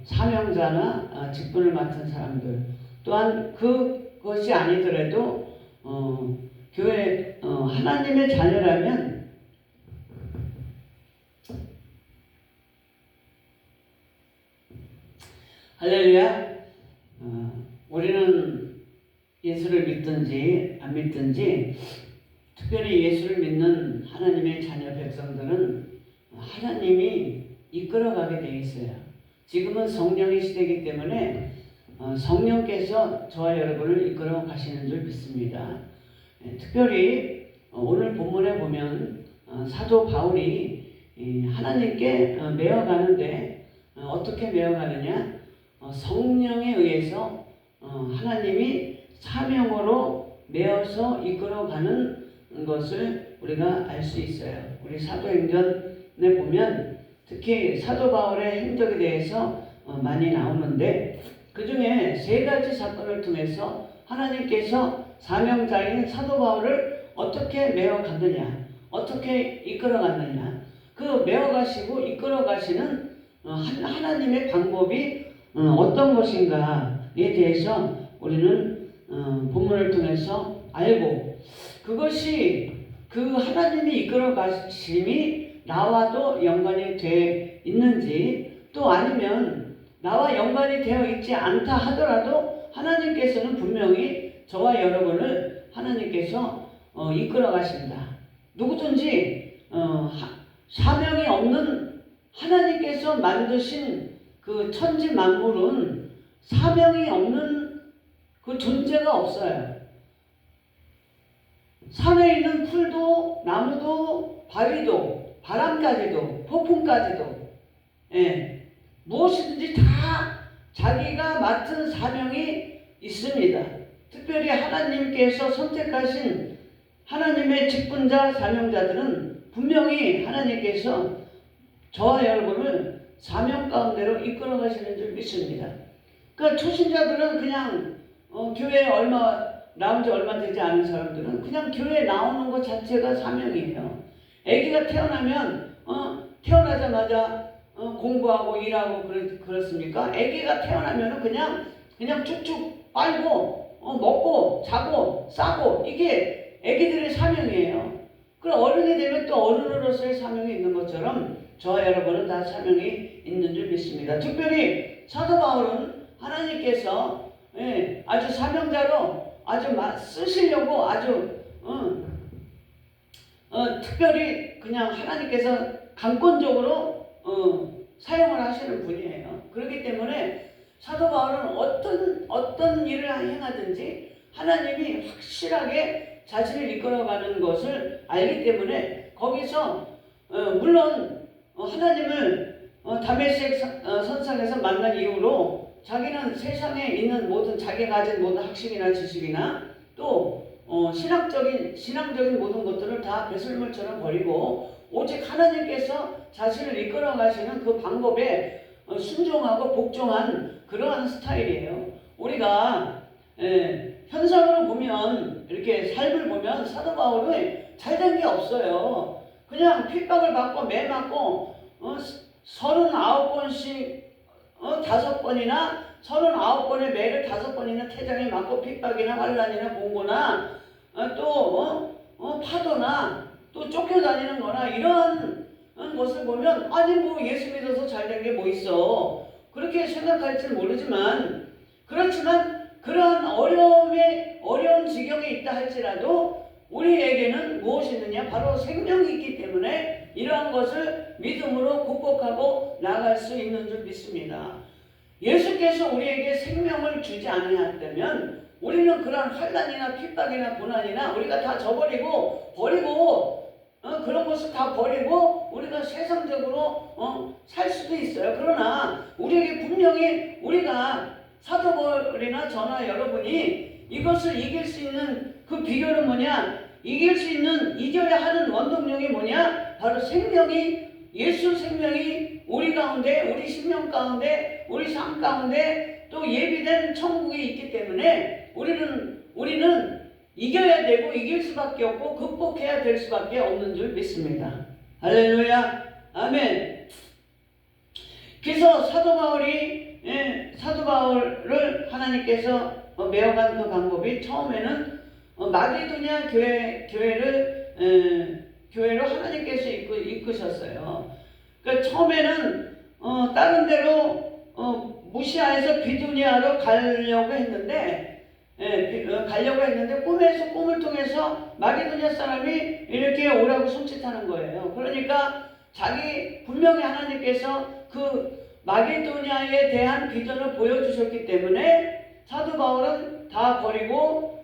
사명자나 직분을 맡은 사람들, 또한 그것이 아니더라도 교회 하나님의 자녀라면 할렐루야. 우리는 예수를 믿든지 안 믿든지 특별히 예수를 믿는 하나님의 자녀 백성들은 하나님이 이끌어가게 돼 있어요. 지금은 성령의 시대이기 때문에 성령께서 저와 여러분을 이끌어 가시는 줄 믿습니다. 특별히 오늘 본문에 보면 사도 바울이 하나님께 메어가는데 어떻게 메어가느냐? 성령에 의해서 하나님이 사명으로 메어서 이끌어가는 것을 우리가 알 수 있어요. 우리 사도행전에 보면 특히 사도 바울의 행적에 대해서 많이 나오는데 그 중에 세 가지 사건을 통해서 하나님께서 사명자인 사도 바울을 어떻게 메어갔느냐, 어떻게 이끌어갔느냐, 그 메어가시고 이끌어가시는 하나님의 방법이 어떤 것인가에 대해서 우리는 본문을 통해서 알고, 그것이 그 하나님이 이끌어 가심이 나와도 연관이 되어 있는지, 또 아니면 나와 연관이 되어 있지 않다 하더라도 하나님께서는 분명히 저와 여러분을 하나님께서 이끌어 가신다. 누구든지 사명이 없는 하나님께서 만드신 그 천지 만물은 사명이 없는 그 존재가 없어요. 산에 있는 풀도 나무도 바위도 바람까지도 폭풍까지도 무엇이든지 다 자기가 맡은 사명이 있습니다. 특별히 하나님께서 선택하신 하나님의 직분자 사명자들은 분명히 하나님께서 저와 여러분을 사명 가운데로 이끌어 가시는 줄 믿습니다. 그러니까 초신자들은 그냥 교회에 나온 지 얼마 되지 않은 사람들은 그냥 교회에 나오는 것 자체가 사명이에요. 아기가 태어나면 태어나자마자 공부하고 일하고 그렇습니까? 아기가 태어나면 그냥 쭉쭉 빨고 먹고 자고 싸고, 이게 아기들의 사명이에요. 그럼 어른이 되면 또 어른으로서의 사명이 있는 것처럼 저와 여러분은 다 사명이 있는 줄 믿습니다. 특별히 사도 바울은 하나님께서 아주 사명자로 아주 쓰시려고 아주 특별히 그냥 하나님께서 강권적으로 사용을 하시는 분이에요. 그렇기 때문에 사도 바울은 어떤 일을 행하든지 하나님이 확실하게 자신을 이끌어가는 것을 알기 때문에 거기서 물론 하나님을 다메섹 선상에서 만난 이후로 자기는 세상에 있는 모든 자기가 가진 모든 학식이나 지식이나 또 신앙적인 모든 것들을 다 배설물처럼 버리고 오직 하나님께서 자신을 이끌어 가시는 그 방법에 순종하고 복종한 그러한 스타일이에요. 우리가 현상으로 보면, 이렇게 삶을 보면 사도 바울은 잘된 게 없어요. 그냥 핍박을 받고 매 맞고 39번씩 5번이나 39번의 매를 5번이나 태장에 맞고 핍박이나 환난이나 공고나 또 파도나 또 쫓겨다니는 거나 이런 것을 보면 아니 뭐 예수 믿어서 잘된 게 뭐 있어, 그렇게 생각할지 모르지만, 그렇지만 그러한 어려운 지경에 있다 할지라도 우리에게는 무엇이 있느냐, 바로 생명이 있기 때문에 이러한 것을 믿음으로 극복하고 나아갈 수 있는 줄 믿습니다. 예수께서 우리에게 생명을 주지 아니하다면 우리는 그런 환난이나 핍박이나 고난이나 우리가 다 버리고 그런 것을 다 버리고 우리가 세상적으로 살 수도 있어요. 그러나 우리에게 분명히 우리가 사도 바울이나 저나 여러분이 이것을 이길 수 있는 그 비결은 뭐냐? 이겨야 하는 원동력이 뭐냐? 바로 생명이, 예수 생명이 우리 가운데, 우리 심령 가운데, 우리 삶 가운데 또 예비된 천국이 있기 때문에 우리는 이겨야 되고 이길 수밖에 없고 극복해야 될 수밖에 없는 줄 믿습니다. 할렐루야, 아멘. 그래서 사도 바울이 사도 바울을 하나님께서 메어간 그 방법이 처음에는 마게도냐 교회로 하나님께서 이끄셨어요. 그러니까 처음에는 다른 데로 무시하에서 비두니아로 가려고 했는데 꿈에서 꿈을 통해서 마게도냐 사람이 이렇게 오라고 손짓하는 거예요. 그러니까 분명히 하나님께서 그 마게도냐에 대한 비전을 보여주셨기 때문에 사도 바울은 다 버리고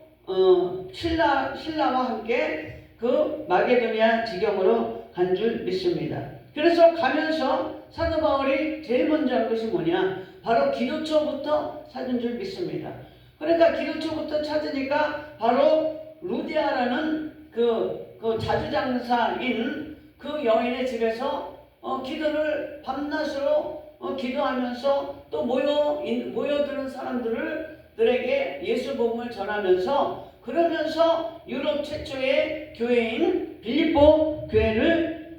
신라와 함께 그 마게도냐 지경으로 간 줄 믿습니다. 그래서 가면서 사도 바울이 제일 먼저 한 것이 뭐냐? 바로 기도처부터 찾은 줄 믿습니다. 그러니까 기도처부터 찾으니까 바로 루디아라는 그 자주장사인 그 여인의 집에서 기도를 밤낮으로 기도하면서 또 모여드는 사람들에게 예수 복음을 전하면서 그러면서 유럽 최초의 교회인 빌립보 교회를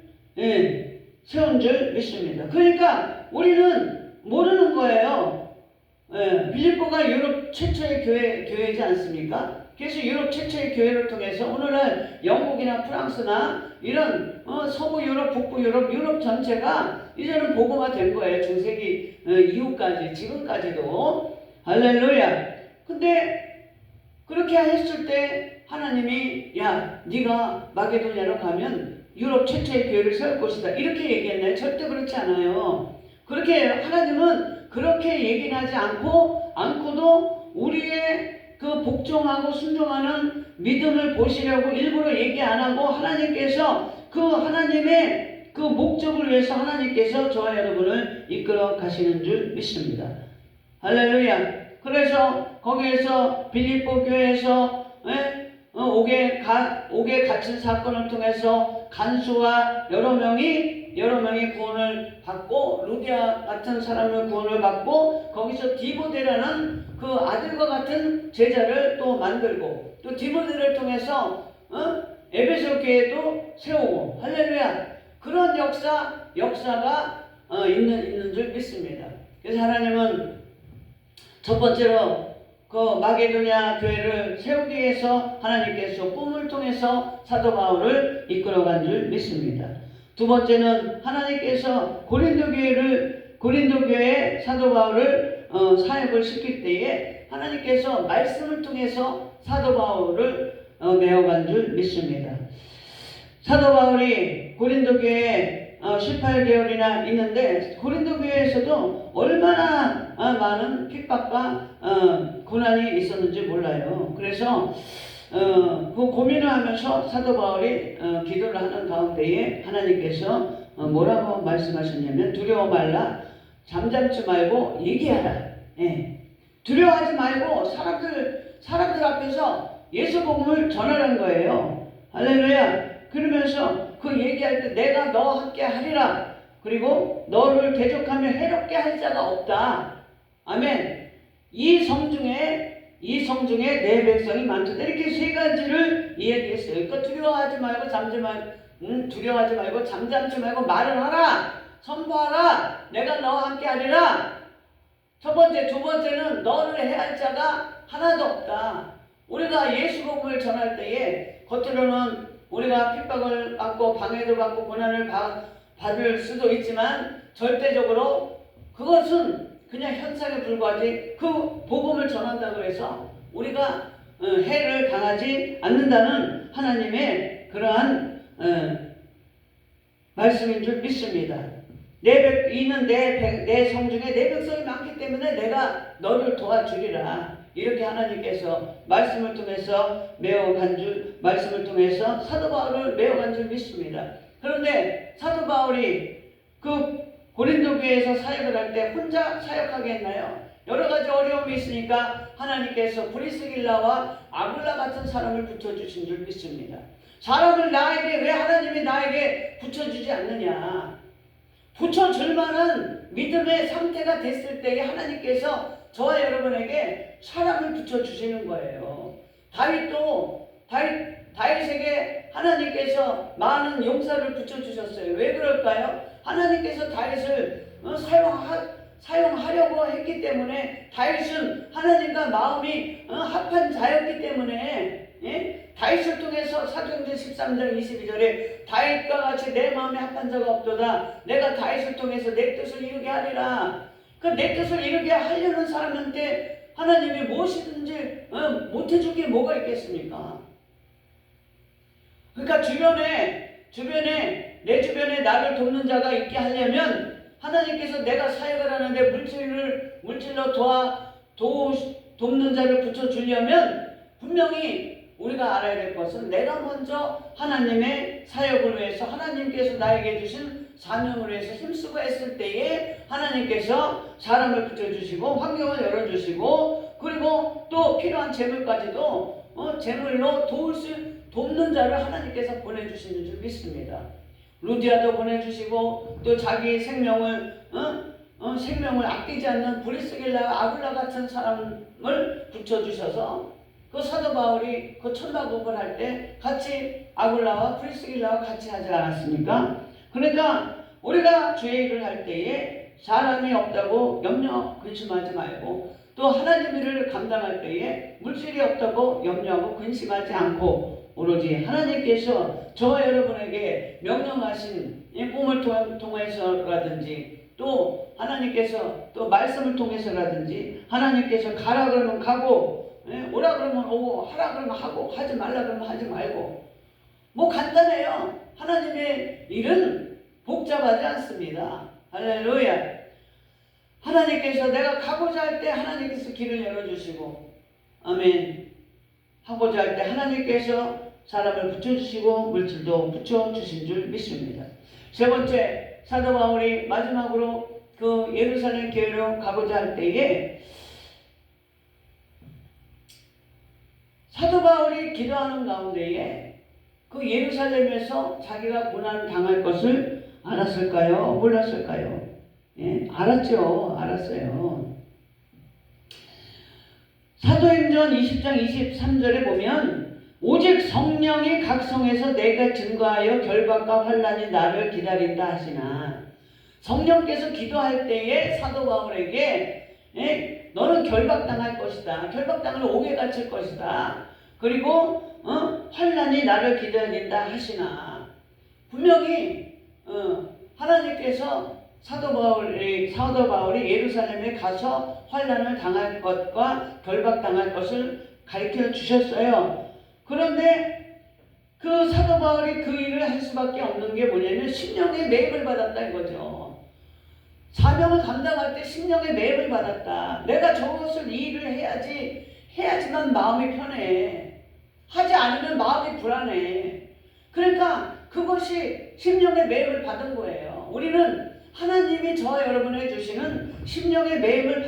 세운 줄 믿습니다. 그러니까 우리는 모르는 거예요. 빌립보가 유럽 최초의 교회이지 않습니까? 그래서 유럽 최초의 교회를 통해서 오늘날 영국이나 프랑스나 이런 서부 유럽, 북부 유럽 전체가 이제는 복음화 된 거예요. 중세기 이후까지, 지금까지도. 할렐루야. 근데 그렇게 했을 때 하나님이 네가 마게도냐로 가면 유럽 최초의 교회를 세울 것이다. 이렇게 얘기했나요? 절대 그렇지 않아요. 그렇게 하나님은 그렇게 얘기는 하지 않고도 우리의 그 복종하고 순종하는 믿음을 보시려고 일부러 얘기 안 하고 하나님께서 그 하나님의 그 목적을 위해서 하나님께서 저와 여러분을 이끌어 가시는 줄 믿습니다. 할렐루야. 그래서 거기에서 빌립보 교회에서 옥에 갇힌 사건을 통해서 간수와 여러 명이 구원을 받고 루디아 같은 사람을 구원을 받고 거기서 디모데라는 그 아들과 같은 제자를 또 만들고 또 디모데를 통해서 에베소 교회도 세우고 할렐루야. 그런 역사가 있는 줄 믿습니다. 그래서 하나님은 첫 번째로 그 마게도냐 교회를 세우기 위해서 하나님께서 꿈을 통해서 사도 바울을 이끌어간 줄 믿습니다. 두 번째는 하나님께서 고린도 교회에 사도 바울을 사역을 시킬 때에 하나님께서 말씀을 통해서 사도 바울을 메어간 줄 믿습니다. 사도 바울이 고린도 교회에 18개월이나 있는데 고린도 교회에서도 얼마나 많은 핍박과 고난이 있었는지 몰라요. 그래서 그 고민을 하면서 사도 바울이 기도를 하는 가운데에 하나님께서 뭐라고 말씀하셨냐면 두려워 말라, 잠잠지 말고 얘기하라. 두려워하지 말고 사람들 앞에서 예수 복음을 전하라는 거예요. 할렐루야. 그러면서 그 얘기할 때 내가 너와 함께 하리라. 그리고 너를 대적하며 해롭게 할 자가 없다. 아멘. 이 성중에 내 백성이 많다. 이렇게 세 가지를 이야기했어요. 그러니까 두려워하지 말고 잠잠지 말고 말을 하라. 선포하라. 내가 너와 함께 하리라. 첫 번째, 두 번째는 너를 해할 자가 하나도 없다. 우리가 예수 복음을 전할 때에 겉으로는 우리가 핍박을 받고 방해도 받고 고난을 받을 수도 있지만 절대적으로 그것은 그냥 현상에 불과하지 그 복음을 전한다고 해서 우리가 해를 당하지 않는다는 하나님의 그러한 말씀인 줄 믿습니다. 내 성중에 내 백성이 많기 때문에 내가 너를 도와주리라. 이렇게 하나님께서 말씀을 통해서 말씀을 통해서 사도 바울을 메어간 줄 믿습니다. 그런데 사도 바울이 그 고린도 교회에서 사역을 할 때 혼자 사역하게 했나요? 여러 가지 어려움이 있으니까 하나님께서 브리스길라와 아굴라 같은 사람을 붙여주신 줄 믿습니다. 사람을 왜 하나님이 나에게 붙여주지 않느냐? 붙여줄 만한 믿음의 상태가 됐을 때에 하나님께서 저와 여러분에게 사람을 붙여주시는 거예요. 다윗에게 하나님께서 많은 용사를 붙여주셨어요. 왜 그럴까요? 하나님께서 다윗을 사용하려고 했기 때문에 다윗은 하나님과 마음이 합한 자였기 때문에 다윗을 통해서 사도행전 13장 22절에 다윗과 같이 내 마음에 합한 자가 없도다. 내가 다윗을 통해서 내 뜻을 이루게 하리라. 그 내 뜻을 이루게 하려는 사람한테 하나님이 무엇이든지 못해줄 게 뭐가 있겠습니까? 그러니까 주변에 내 주변에 나를 돕는 자가 있게 하려면 하나님께서 내가 사역을 하는데 물질로 돕는 자를 붙여주려면 분명히 우리가 알아야 될 것은 내가 먼저 하나님의 사역을 위해서 하나님께서 나에게 주신 사명을 위해서 힘쓰고 했을 때에 하나님께서 사람을 붙여주시고 환경을 열어주시고 그리고 또 필요한 재물까지도 재물로 돕는 자를 하나님께서 보내주시는 줄 믿습니다. 루디아도 보내주시고 또 자기 생명을 아끼지 않는 브리스길라 아굴라 같은 사람을 붙여주셔서 그 사도 바울이 그 천마국을 할 때 같이 아굴라와 브리스길라와 같이 하지 않았습니까? 그러니까 우리가 주의 일을 할 때에 사람이 없다고 염려 근심하지 말고 또 하나님 일을 감당할 때에 물질이 없다고 염려하고 근심하지 않고 오로지 하나님께서 저와 여러분에게 명령하신 이 꿈을 통해서라든지 또 하나님께서 또 말씀을 통해서라든지 하나님께서 가라 그러면 가고 오라 그러면 오고 하라 그러면 하고 하지 말라 그러면 하지 말고 뭐 간단해요. 하나님의 일은 복잡하지 않습니다. 할렐루야. 하나님께서 내가 가고자 할 때 하나님께서 길을 열어주시고 아멘 하고자 할 때 하나님께서 사람을 붙여주시고 물질도 붙여주신 줄 믿습니다. 세 번째, 사도 바울이 마지막으로 그 예루살렘 교회로 가고자 할 때에 사도 바울이 기도하는 가운데에 그 예루살렘에서 자기가 고난 당할 것을 알았을까요? 몰랐을까요? 알았죠. 알았어요. 사도행전 20장 23절에 보면 오직 성령이 각성해서 내가 증거하여 결박과 환난이 나를 기다린다 하시나 성령께서 기도할 때에 사도 바울에게 너는 결박당할 것이다. 결박당을 옥에 갇힐 것이다. 그리고 환난이 나를 기다린다 하시나 분명히 하나님께서 사도 바울이 예루살렘에 가서 환난을 당할 것과 결박당할 것을 가르쳐 주셨어요. 그런데 그 사도 바울이 그 일을 할 수밖에 없는 게 뭐냐면 심령의 매임을 받았다 이거죠. 사명을 감당할 때 심령의 매임을 받았다. 내가 저것을 이 일을 해야지만 마음이 편해. 하지 않으면 마음이 불안해. 그러니까 그것이 심령의 매임을 받은 거예요. 우리는 하나님이 저와 여러분에게 주시는 심령의 매임을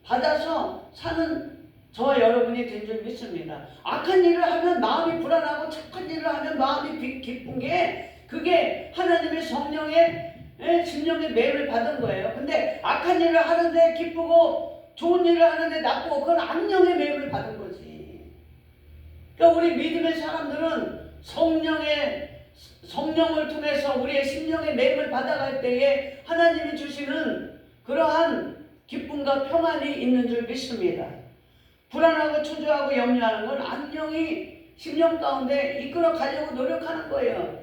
받아서 사는 저와 여러분이 된 줄 믿습니다. 악한 일을 하면 마음이 불안하고 착한 일을 하면 마음이 기쁜 게 그게 하나님의 성령의 심령의 매임을 받은 거예요. 근데 악한 일을 하는데 기쁘고 좋은 일을 하는데 나쁘고 그건 악령의 매임을 받은 거지. 그러니까 우리 믿음의 사람들은 성령을 통해서 우리의 심령의 매임을 받아갈 때에 하나님이 주시는 그러한 기쁨과 평안이 있는 줄 믿습니다. 불안하고 초조하고 염려하는 건 악령이 심령 가운데 이끌어 가려고 노력하는 거예요.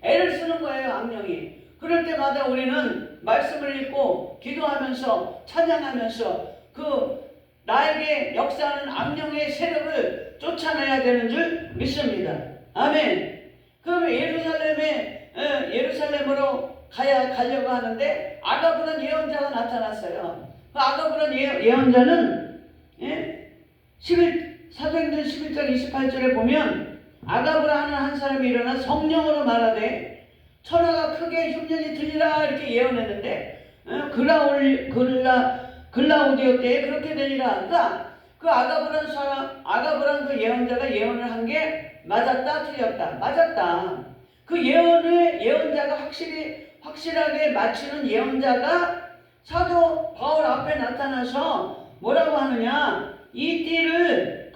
애를 쓰는 거예요, 악령이. 그럴 때마다 우리는 말씀을 읽고 기도하면서 찬양하면서 그 나에게 역사하는 악령의 세력을 쫓아내야 되는 줄 믿습니다. 아멘. 그럼 예루살렘으로 가려고 하는데 아가브란 예언자가 나타났어요. 그 아가브란 예언자는 사도행전 11장 28절에 보면 아가브라 하는 한 사람이 일어나 성령으로 말하되 천하가 크게 흉년이 들리라 이렇게 예언했는데 글라우디오 때에 그렇게 되리라. 그러니까 그 아가브란 그 예언자가 예언을 한 게 맞았다 틀렸다? 맞았다. 그 예언자가 확실하게 맞추는 예언자가 사도 바울 앞에 나타나서 뭐라고 하느냐, 이 띠를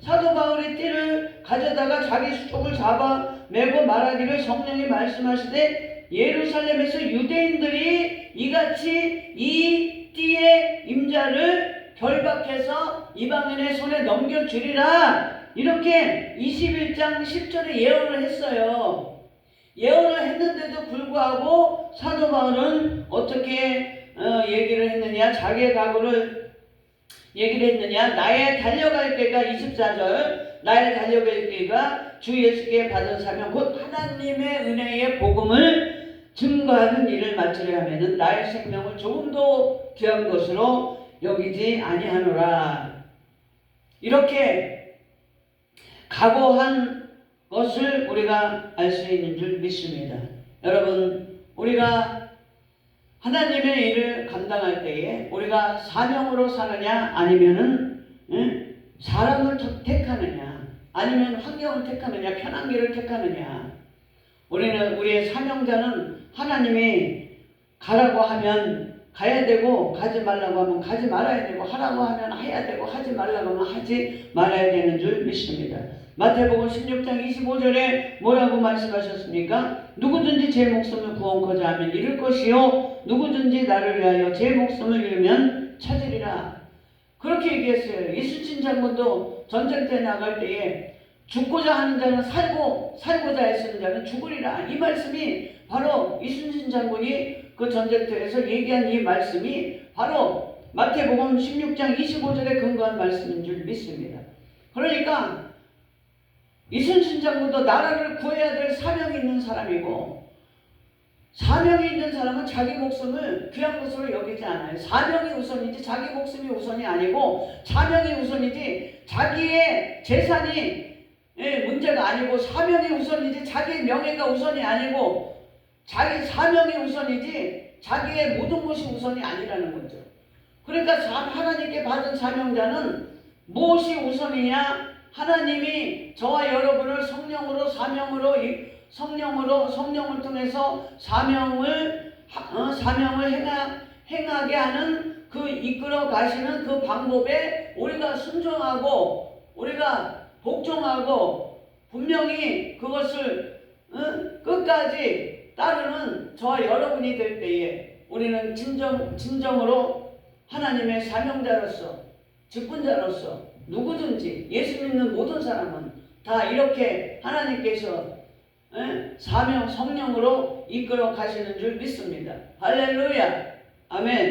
사도 바울의 띠를 가져다가 자기 수족을 잡아 메고 말하기를 성령이 말씀하시되 예루살렘에서 유대인들이 이같이 이 띠의 임자를 결박해서 이방인의 손에 넘겨주리라. 이렇게 21장 10절에 예언을 했어요. 예언을 했는데도 불구하고 사도 바울은 어떻게 얘기를 했느냐, 자기의 각오를 얘기를 했느냐. 나의 달려갈 때가 24절, 나의 달려갈 때가 주 예수께 받은 사명 곧 하나님의 은혜의 복음을 증거하는 일을 마치려 하면은 나의 생명을 조금도 귀한 것으로 여기지 아니하노라. 이렇게 각오한 것을 우리가 알 수 있는 줄 믿습니다. 여러분, 우리가 하나님의 일을 감당할 때에 우리가 사명으로 사느냐, 아니면은 사람을 택하느냐, 아니면 환경을 택하느냐, 편한 길을 택하느냐. 우리는 우리의 사명자는 하나님이 가라고 하면 가야 되고, 가지 말라고 하면 가지 말아야 되고, 하라고 하면 해야 되고, 하지 말라고 하면 하지 말아야 되는 줄 믿습니다. 마태복음 16장 25절에 뭐라고 말씀하셨습니까? 누구든지 제 목숨을 구원코자 하면 잃을 것이요, 누구든지 나를 위하여 제 목숨을 잃으면 찾으리라. 그렇게 얘기했어요. 이순신 장군도 전쟁 때 나갈 때에 죽고자 하는 자는 살고자 했는 자는 죽으리라. 이 말씀이 바로 이순신 장군이 그 전쟁터에서 얘기한 이 말씀이 바로 마태복음 16장 25절에 근거한 말씀인 줄 믿습니다. 그러니까 이순신 장군도 나라를 구해야 될 사명이 있는 사람이고, 사명이 있는 사람은 자기 목숨을 귀한 것으로 여기지 않아요. 사명이 우선이지 자기 목숨이 우선이 아니고, 사명이 우선이지 자기의 재산이 문제가 아니고, 사명이 우선이지 자기의 명예가 우선이 아니고, 자기 사명이 우선이지 자기의 모든 것이 우선이 아니라는 거죠. 그러니까 하나님께 받은 사명자는 무엇이 우선이냐? 하나님이 저와 여러분을 성령을 통해서 사명을 행하게 하는 그 이끌어 가시는 그 방법에 우리가 순종하고 우리가 복종하고 분명히 그것을 끝까지 따르는 저와 여러분이 될 때에 우리는 진정으로 하나님의 사명자로서, 직분자로서 누구든지 예수 믿는 모든 사람은 다 이렇게 하나님께서 사명 성령으로 이끌어 가시는 줄 믿습니다. 할렐루야. 아멘.